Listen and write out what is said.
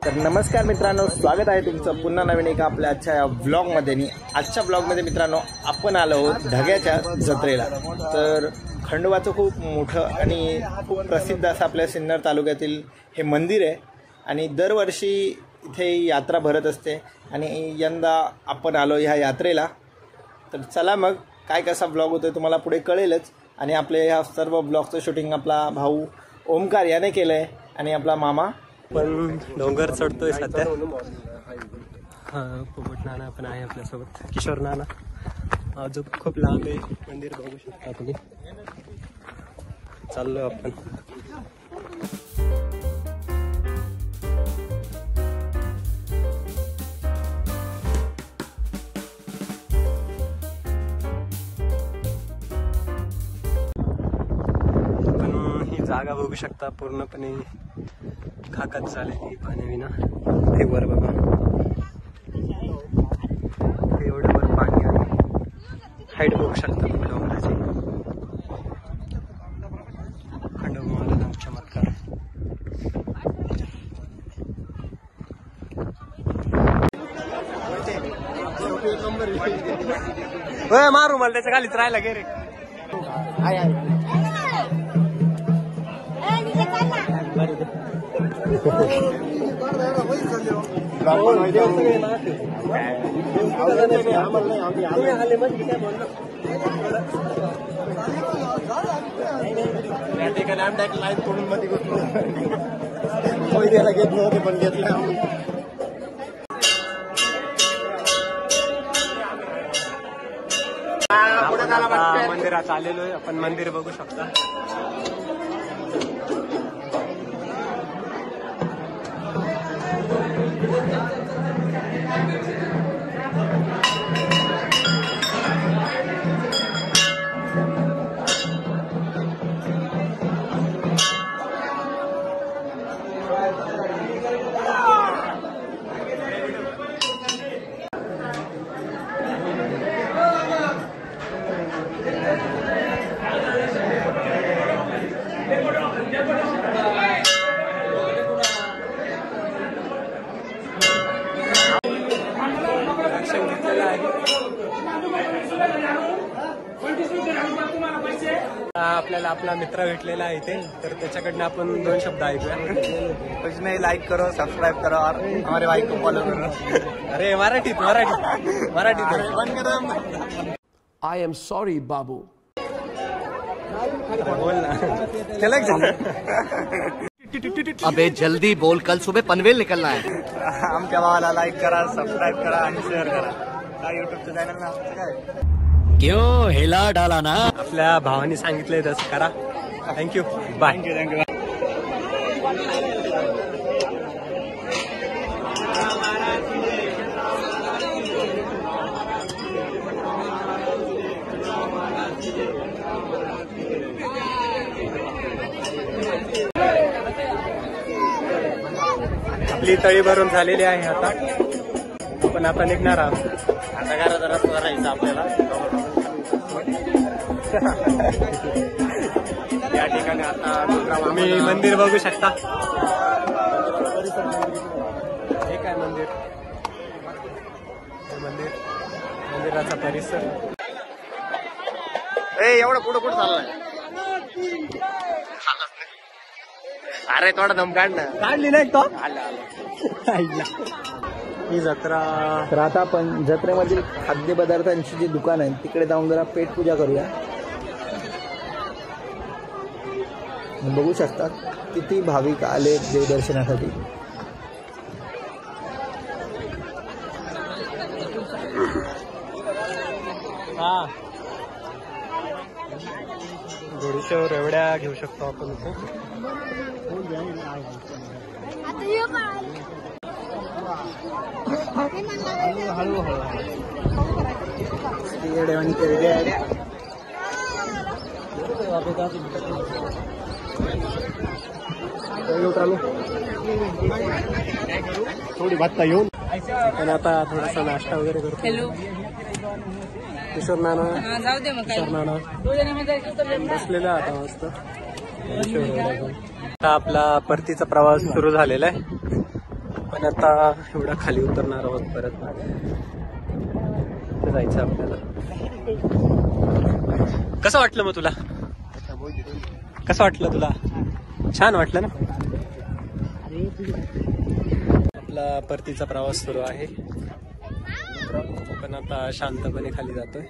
तर नमस्कार मित्रांनो, स्वागत आहे तुमचं पुन्हा नवीन एका आपल्या आजच्या व्लॉगमध्ये. आजच्या ब्लॉगमध्ये मित्रांनो आपण आलो आहोत ढग्याच्या जत्रेला. तर खंडोबाचं खूप मोठं आणि खूप प्रसिद्ध असं आपल्या सिन्नर तालुक्यातील हे मंदिर आहे आणि दरवर्षी इथे यात्रा भरत असते आणि यंदा आपण आलो ह्या यात्रेला. तर चला मग काय कसा ब्लॉग होतो तुम्हाला पुढे कळेलच. आणि आपले ह्या सर्व ब्लॉगचं शूटिंग आपला भाऊ ओमकार याने केलं आहे आणि आपला मामा पण डोंगर चढतोय सध्या. पोपट नाना पण आहे आपल्यासोबत, किशोर नाना. अजून खूप लांब आहे मंदिर, बघू शकता तुम्ही. चाललोय आपण. पण ही जागा बघू शकता पूर्णपणे खाकात झालेली पाण्याविना. ते वर बघा, एवढं वर पाणी आहे. हाईट बघू शकता तुम्ही डोंगराची. खंडोबा महाराजांचा चमत्कार. मारू मला त्याच्या खालीच राहायला गे रे. लाईन तोडून मध्ये द्यायला घेत नव्हते पण घेतलं. मंदिरात आलेलो आहे आपण. मंदिर बघू शकता. आपल्याला आपला मित्र भेटलेला आहे इथे, तर त्याच्याकडनं आपण 2 शब्द ऐकूया. कुछ नहीं, लाइक करो, सब्सक्राइब करो और हमारे भाई को फॉलो करो. अरे मराठीत I am sorry, बाबू. बोल ना. अबे जल्दी बोल, कल सुबह पनवेल निकलना है. आमच्या भावाला लाईक करा, सबस्क्राईब करा आणि शेअर करा. काय युट्यूबचं चॅनल ना काय क्यों हिला डाला ना. आपल्या भावानी सांगितलंय तसं करा. थँक्यू. बाय. थँक्यू. आपली तळी भरून झालेली आहे. आता आपण आता निघणार आहोत. आता घरात रस्ता राहायचं आपल्याला. या ठिकाणी आता तुम्ही मंदिर बघू शकता. हे काय मंदिर, मंदिराचा परिसर. एवढं कुठं चाललाय. अरे थोडा दम काढली नाही तो. ही जत्रा. तर आता आपण जत्रेमधील खाद्यपदार्थांची जी दुकान आहे तिकडे जाऊन जरा पेट पूजा करूया. बघू शकता किती भाविक आले देवदर्शनासाठी. हा, घोडेश्वर एवढ्या घेऊ शकतो आपण. थोडी भात येऊन पण आता थोडासा नाश्ता वगैरे करतो. किशोर नाना बसलेला आता मस्त. आता आपला परतीचा प्रवास सुरू झालेला आहे. आपण आता एवढा खाली उतरणार आहोत, परत जायचं आपल्याला. कसं वाटलं मग तुला? कसं वाटलं तुला? छान वाटलं ना? आपला परतीचा प्रवास सुरू आहे. पण आता शांतपणे खाली जातोय.